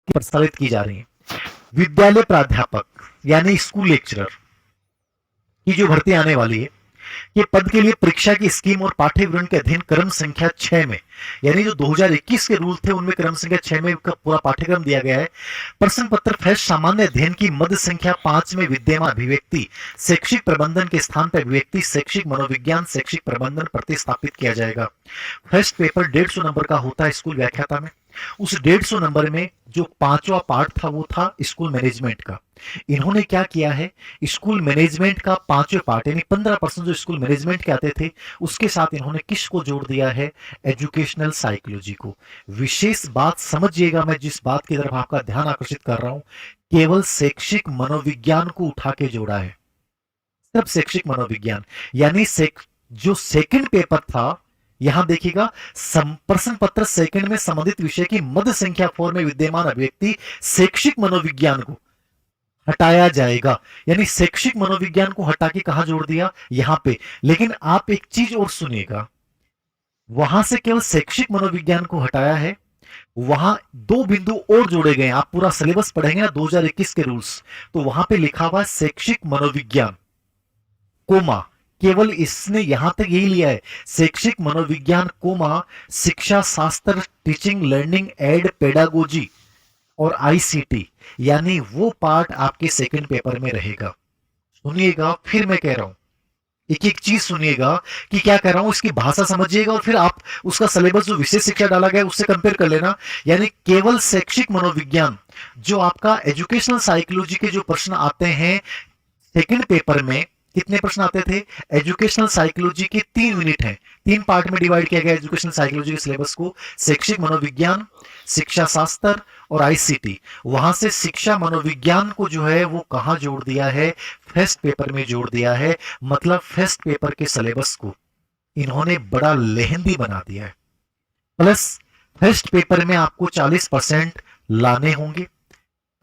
प्रसारित की जा रही है। विद्यालय प्राध्यापक यानी स्कूल लेक्चरर की जो भर्ती आने वाली है, ये पद के लिए परीक्षा की स्कीम और पाठ्य विवरण के अधीन क्रम संख्या 6 में, यानी जो 2021 के रूल थे उनमें क्रम संख्या 6 में का पूरा पाठ्यक्रम दिया गया है। प्रश्न पत्र फैस्ट सामान्य अध्ययन की मद संख्या 5 में विद्यमान अभिव्यक्ति शैक्षिक प्रबंधन के स्थान पर अभिव्यक्ति शैक्षिक मनोविज्ञान शैक्षिक प्रबंधन प्रतिस्थापित किया जाएगा। फर्स्ट पेपर 150 नंबर का होता है स्कूल व्याख्याता में। उस 150 नंबर में जो 5वां पार्ट था वो था स्कूल मैनेजमेंट का। इन्होंने क्या किया है, स्कूल मैनेजमेंट का 5वें पार्ट यानी 15% जो स्कूल मैनेजमेंट के आते थे उसके साथ इन्होंने किसको जोड़ दिया है, एजुकेशनल साइकोलॉजी को। विशेष बात समझिएगा, मैं जिस बात की तरफ आपका ध्यान आकर्षित कर रहा हूं, केवल शैक्षिक मनोविज्ञान को उठा के जोड़ा है, सिर्फ शैक्षिक मनोविज्ञान। यानी जो सेकंड पेपर था, यहां देखिएगा प्रश्न पत्र सेकंड में संबंधित विषय की मद संख्या 4 में विद्यमान अभिव्यक्ति शैक्षिक मनोविज्ञान को हटाया जाएगा। यानी शैक्षिक मनोविज्ञान को हटा के कहां जोड़ दिया, यहां पे। लेकिन आप एक चीज और सुनिएगा, वहां से केवल शैक्षिक मनोविज्ञान को हटाया है, वहां 2 बिंदु और जोड़े गए। आप पूरा सिलेबस पढ़ेंगे ना 2021 के रूल्स, तो वहां पे लिखा हुआ है शैक्षिक मनोविज्ञान कोमा, केवल इसने यहां तक यही लिया है, शैक्षिक मनोविज्ञान कोमा शिक्षा शास्त्र टीचिंग लर्निंग एड पेडागोजी और आईसीटी, यानी वो पार्ट आपके सेकंड पेपर में रहेगा। सुनिएगा, फिर मैं कह रहा हूं, एक एक चीज सुनिएगा कि क्या कह रहा हूं, इसकी भाषा समझिएगा और फिर आप उसका सिलेबस जो विशेष शिक्षा डाला गया उससे कंपेयर कर लेना। यानी केवल शैक्षिक मनोविज्ञान, जो आपका एजुकेशनल साइकोलॉजी के जो प्रश्न आते हैं सेकंड पेपर में, कितने प्रश्न आते थे, एजुकेशनल साइकोलॉजी के 3 यूनिट हैं, 3 पार्ट में डिवाइड किया गया एजुकेशनल साइकोलॉजी के सिलेबस को, शैक्षिक मनोविज्ञान, शिक्षा शास्त्र और आईसीटी। वहां से शिक्षा मनोविज्ञान को जो है वो कहां जोड़ दिया है, फर्स्ट पेपर में जोड़ दिया है। मतलब फर्स्ट पेपर के सिलेबस को इन्होंने बड़ा लेहंदी बना दिया है। प्लस फर्स्ट पेपर में आपको 40% लाने होंगे,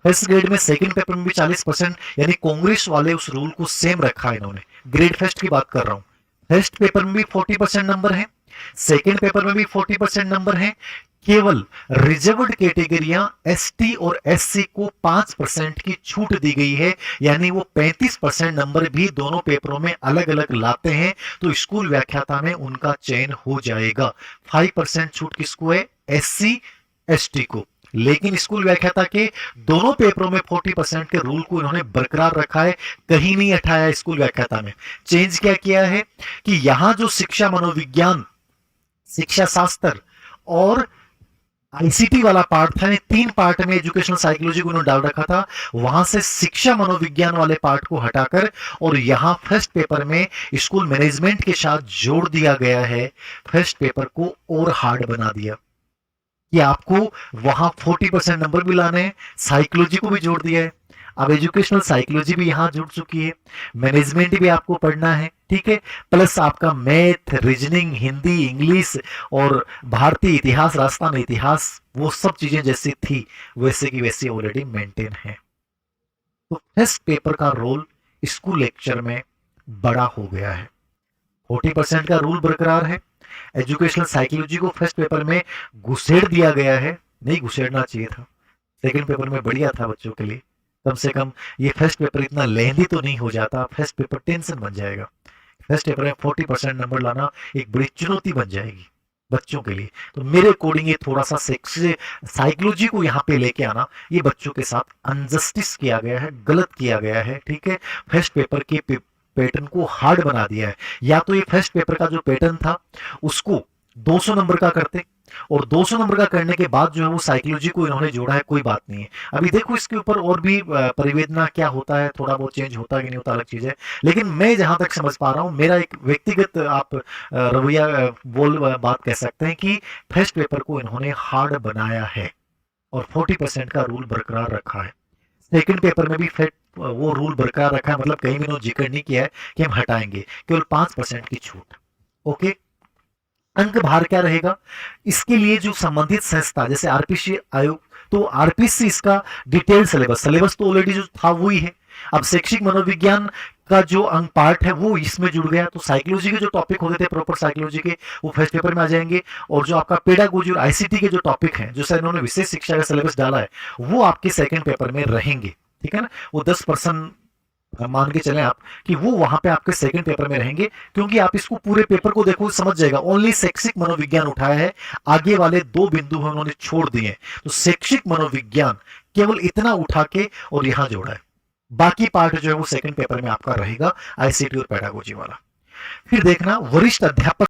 फर्स्ट ग्रेड में सेकंड पेपर में भी 40%, यानी कांग्रेस वाले उस रूल को सेम रखा है इन्होंने। ग्रेड फर्स्ट की बात कर रहा हूं, फर्स्ट पेपर में भी 40% नंबर है, सेकंड पेपर में भी 40% नंबर है। केवल रिजर्व्ड कैटेगरियां एसटी और एससी को 5% की छूट दी गई है, यानी वो 35% नंबर भी दोनों पेपरों में अलग अलग लाते हैं तो स्कूल व्याख्याता में उनका चयन हो जाएगा। 5% छूट किसको है, एससी एसटी को। लेकिन स्कूल व्याख्याता के दोनों पेपरों में 40% के रूल को इन्होंने बरकरार रखा है, कहीं नहीं हटाया। स्कूल व्याख्याता में चेंज क्या किया है कि यहां जो शिक्षा मनोविज्ञान शिक्षा शास्त्र और आईसीटी वाला पार्ट था, 3 पार्ट में एजुकेशनल साइकोलॉजी को उन्होंने डाल रखा था, वहां से शिक्षा मनोविज्ञान वाले पार्ट को हटाकर और यहां फर्स्ट पेपर में स्कूल मैनेजमेंट के साथ जोड़ दिया गया है। फर्स्ट पेपर को और हार्ड बना दिया कि आपको वहां 40% नंबर भी लाने हैं, साइकोलॉजी को भी जोड़ दिया है। अब एजुकेशनल साइकोलॉजी भी यहां जुड़ चुकी है, मैनेजमेंट भी आपको पढ़ना है, ठीक है। प्लस आपका मैथ, रीजनिंग, हिंदी, इंग्लिश और भारतीय इतिहास, राजस्थान इतिहास, वो सब चीजें जैसी थी वैसे की वैसी ऑलरेडी मेंटेन है। तो फर्स्ट पेपर का रोल स्कूल लेक्चर में बड़ा हो गया है। 40% का रूल बरकरार है। एजुकेशनल साइकोलॉजी को फर्स्ट पेपर में घुसेड़ दिया गया है, नहीं घुसेड़ना चाहिए था, सेकंड पेपर में बढ़िया था बच्चों के लिए। कम से कम ये फर्स्ट पेपर इतना लेंदी तो नहीं हो जाता, फर्स्ट पेपर टेंशन बन जाएगा। फर्स्ट पेपर में 40% नंबर लाना एक बड़ी चुनौती बन जाएगी बच्चों के लिए। तो मेरे अकॉर्डिंग ये थोड़ा सा साइकोलॉजी को यहाँ पे लेके आना, ये बच्चों के साथ अनजस्टिस किया गया है, गलत किया गया है, ठीक है। फर्स्ट पेपर के पैटर्न को हार्ड बना दिया है। या तो ये फर्स्ट पेपर का जो पैटर्न था उसको 200 नंबर का करते, और 200 नंबर का करने के बाद जो है वो साइकोलॉजी को इन्होंने जोड़ा है, कोई बात नहीं है। अभी देखो इसके ऊपर और भी परिवेदना क्या होता है, थोड़ा बहुत चेंज होता है कि नहीं होता अलग चीज है। लेकिन मैं जहां तक समझ पा रहा हूं, मेरा एक व्यक्तिगत आप रवैया बात कह सकते हैं कि फर्स्ट पेपर को इन्होंने हार्ड बनाया है और 40% का रूल बरकरार रखा है। सेकंड पेपर में भी वो रूल बरकरार रखा है, मतलब कहीं भी इन्होंने जिक्र नहीं किया है कि हम हटाएंगे, केवल 5% की छूट। ओके, अंक भार क्या रहेगा इसके लिए, जो संबंधित संस्था जैसे आरपीसी आयोग, तो आरपीसी इसका डिटेल सिलेबस तो ऑलरेडी जो था वही है, अब शैक्षिक मनोविज्ञान का जो अंग पार्ट है वो इसमें जुड़ गया, तो साइकोलॉजी के जो टॉपिक होते थे प्रॉपर साइकोलॉजी के, वो फर्स्ट पेपर में आ जाएंगे। और जो आपका पेडागोजी और आईसीटी के जो टॉपिक हैं, जो सर इन्होंने विशेष शिक्षा का सिलेबस डाला है, वो आपके सेकंड पेपर में रहेंगे। ठीक है ना, वो 10% मान के चले आप कि वो वहां पे आपके सेकंड पेपर में रहेंगे, क्योंकि आप इसको पूरे पेपर को देखो समझ जाएगा। ओनली शैक्षिक मनोविज्ञान उठाया है, आगे वाले 2 बिंदु हैं उन्होंने छोड़ दिए हैं। तो शैक्षिक मनोविज्ञान केवल इतना उठा के और यहां जोड़ा है, बाकी पार्ट जो है वो सेकंड पेपर में आपका रहेगा, आईसीटी और पेडागोजी वाला। फिर देखना वरिष्ठ अध्यापक